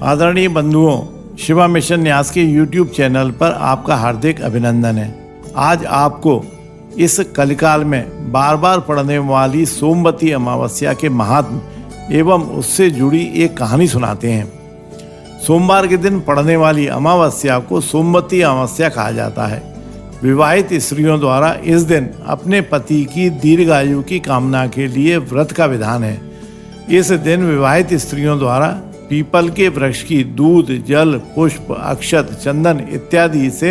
आदरणीय बंधुओं, शिवा मिशन न्यास के YouTube चैनल पर आपका हार्दिक अभिनंदन है। आज आपको इस कलिकाल में बार बार पड़ने वाली सोमवती अमावस्या के महात्म एवं उससे जुड़ी एक कहानी सुनाते हैं। सोमवार के दिन पड़ने वाली अमावस्या को सोमवती अमावस्या कहा जाता है। विवाहित स्त्रियों द्वारा इस दिन अपने पति की दीर्घायु की कामना के लिए व्रत का विधान है। इस दिन विवाहित स्त्रियों द्वारा पीपल के वृक्ष की दूध, जल, पुष्प, अक्षत, चंदन इत्यादि से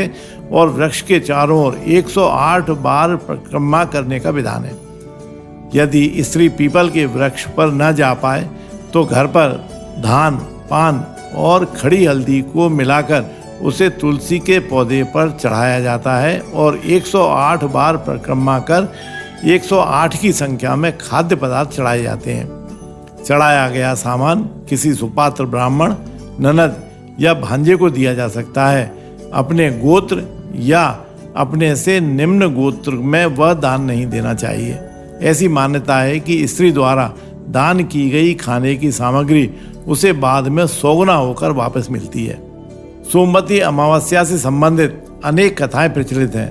और वृक्ष के चारों ओर 108 बार परिक्रमा करने का विधान है। यदि स्त्री पीपल के वृक्ष पर न जा पाए तो घर पर धान, पान और खड़ी हल्दी को मिलाकर उसे तुलसी के पौधे पर चढ़ाया जाता है और 108 बार परिक्रमा कर 108 की संख्या में खाद्य पदार्थ चढ़ाए जाते हैं। चढ़ाया गया सामान किसी सुपात्र ब्राह्मण, ननद या भांजे को दिया जा सकता है। अपने गोत्र या अपने से निम्न गोत्र में वह दान नहीं देना चाहिए। ऐसी मान्यता है कि स्त्री द्वारा दान की गई खाने की सामग्री उसे बाद में सौगुना होकर वापस मिलती है। सोमवती अमावस्या से संबंधित अनेक कथाएं प्रचलित हैं।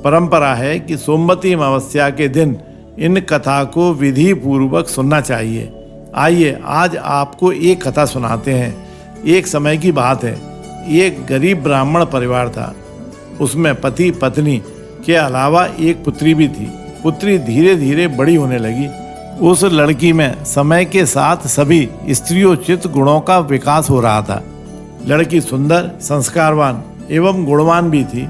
परंपरा है कि सोमवती अमावस्या के दिन इन कथा को विधि पूर्वक सुनना चाहिए। आइए आज आपको एक कथा सुनाते हैं। एक समय की बात है, एक गरीब ब्राह्मण परिवार था। उसमें पति पत्नी के अलावा एक पुत्री भी थी। पुत्री धीरे धीरे बड़ी होने लगी। उस लड़की में समय के साथ सभी स्त्रियोचित गुणों का विकास हो रहा था। लड़की सुंदर, संस्कारवान एवं गुणवान भी थी,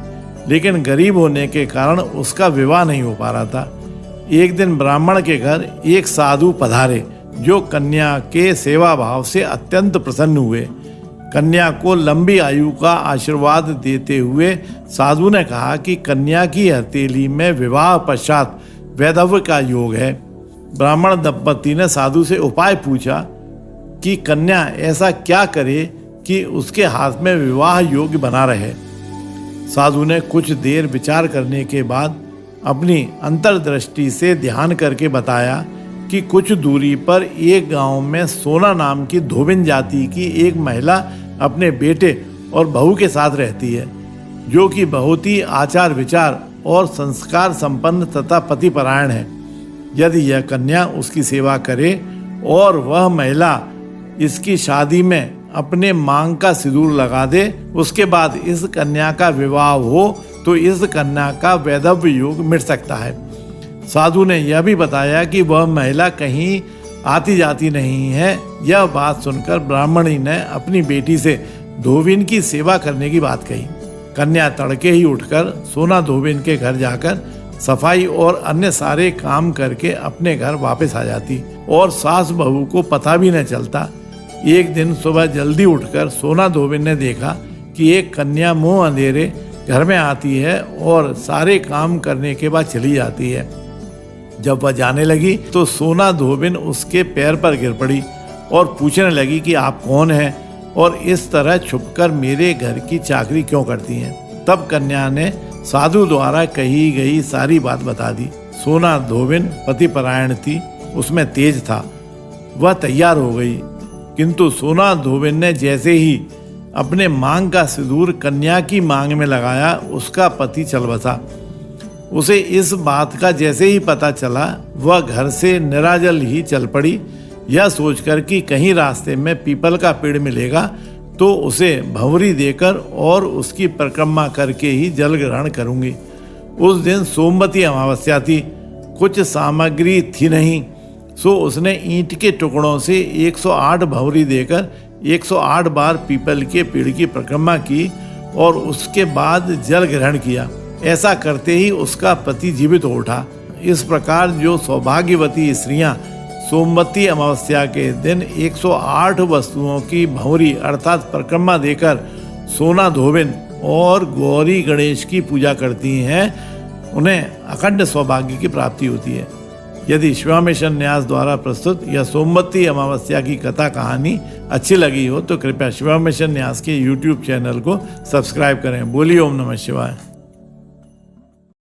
लेकिन गरीब होने के कारण उसका विवाह नहीं हो पा रहा था। एक दिन ब्राह्मण के घर एक साधु पधारे जो कन्या के सेवा भाव से अत्यंत प्रसन्न हुए। कन्या को लंबी आयु का आशीर्वाद देते हुए साधु ने कहा कि कन्या की हथेली में विवाह पश्चात वैधव्य का योग है। ब्राह्मण दंपति ने साधु से उपाय पूछा कि कन्या ऐसा क्या करे कि उसके हाथ में विवाह योग्य बना रहे। साधु ने कुछ देर विचार करने के बाद अपनी अंतर्दृष्टि से ध्यान करके बताया कि कुछ दूरी पर एक गांव में सोना नाम की धोबिन जाति की एक महिला अपने बेटे और बहू के साथ रहती है, जो कि बहुत ही आचार विचार और संस्कार संपन्न तथा पतिपरायण है। यदि यह कन्या उसकी सेवा करे और वह महिला इसकी शादी में अपने मांग का सिंदूर लगा दे, उसके बाद इस कन्या का विवाह हो तो इस कन्या का वैधव्य योग मिट सकता है। साधु ने यह भी बताया कि वह महिला कहीं आती जाती नहीं है। यह बात सुनकर ब्राह्मणी ने अपनी बेटी से धोबिन की सेवा करने की बात कही। कन्या तड़के ही उठकर सोना धोबिन के घर जाकर सफाई और अन्य सारे काम करके अपने घर वापस आ जाती और सास बहू को पता भी न चलता। एक दिन सुबह जल्दी उठकर सोना धोबिन ने देखा कि एक कन्या मुंह अंधेरे घर में आती है और सारे काम करने के बाद चली जाती है। जब वह जाने लगी तो सोना धोबिन उसके पैर पर गिर पड़ी और पूछने लगी कि आप कौन हैं और इस तरह छुपकर मेरे घर की चाकरी क्यों करती हैं। तब कन्या ने साधु द्वारा कही गई सारी बात बता दी। सोना धोबिन पतिपरायण थी, उसमें तेज था। वह तैयार हो गई, किंतु सोना धोबिन ने जैसे ही अपने मांग का सिंदूर कन्या की मांग में लगाया, उसका पति चल बसा। उसे इस बात का जैसे ही पता चला, वह घर से निराजल ही चल पड़ी, यह सोचकर कि कहीं रास्ते में पीपल का पेड़ मिलेगा तो उसे भंवरी देकर और उसकी परिक्रमा करके ही जल ग्रहण करूंगी। उस दिन सोमवती अमावस्या थी, कुछ सामग्री थी नहीं, सो उसने ईंट के टुकड़ों से 108 भंवरी देकर 108 बार पीपल के पेड़ की परिक्रमा की और उसके बाद जल ग्रहण किया। ऐसा करते ही उसका पति जीवित हो उठा। इस प्रकार जो सौभाग्यवती स्त्रियां सोमवती अमावस्या के दिन 108 वस्तुओं की भंवरी अर्थात परिक्रमा देकर सोना धोबिन और गौरी गणेश की पूजा करती हैं, उन्हें अखंड सौभाग्य की प्राप्ति होती है। यदि शिवा मिशन न्यास द्वारा प्रस्तुत यह सोमवती अमावस्या की कथा कहानी अच्छी लगी हो तो कृपया शिवा मिशन न्यास के YouTube चैनल को सब्सक्राइब करें। बोलिए ओम नमः शिवाय।